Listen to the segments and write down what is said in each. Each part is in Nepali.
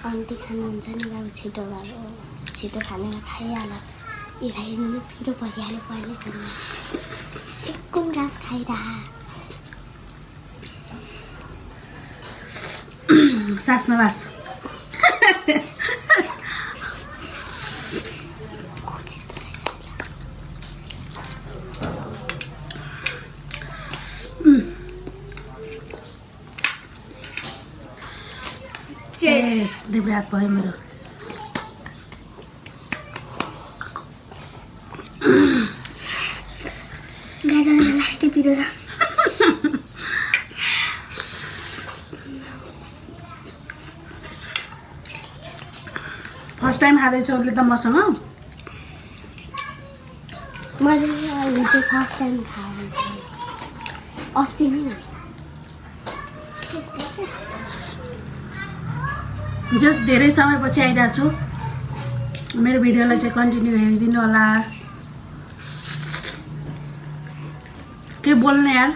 आन्टी खानुहुन्छ नि बाबु छिटो खानेमा खाइहाल यिनीहरू पिरो परिहाल्यो पहिलेसम्म एकको घाँस खाइरह सास नवास देब्रे हात भयो मेरो गाजरले लास्टै पिरो छ फर्स्ट टाइम खाँदैछ उसले त मसँग मैले अहिले चाहिँ फर्स्ट टाइम खाएँ अस्ति नै जस्ट धेरै समयपछि आइरहेको छु मेरो भिडियोलाई चाहिँ कन्टिन्यू हेरिदिनु होला के बोल्ने यार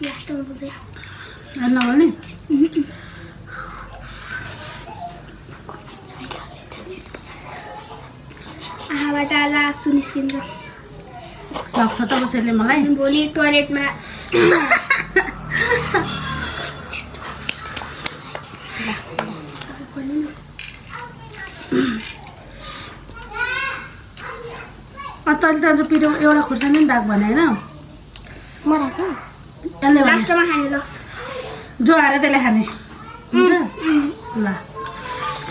लास्टमा बुझे नबोल्ने आँखाबाट आज आँसु निस्किन्छ सक्छ त कसैले मलाई भोलि टोयलेटमा तैँले त अझ पिरो एउटा खुर्सानी पनि राख भने होइन मराको यसले लास्टमा खाने ल जो आएर त्यसले खाने हुन्छ ल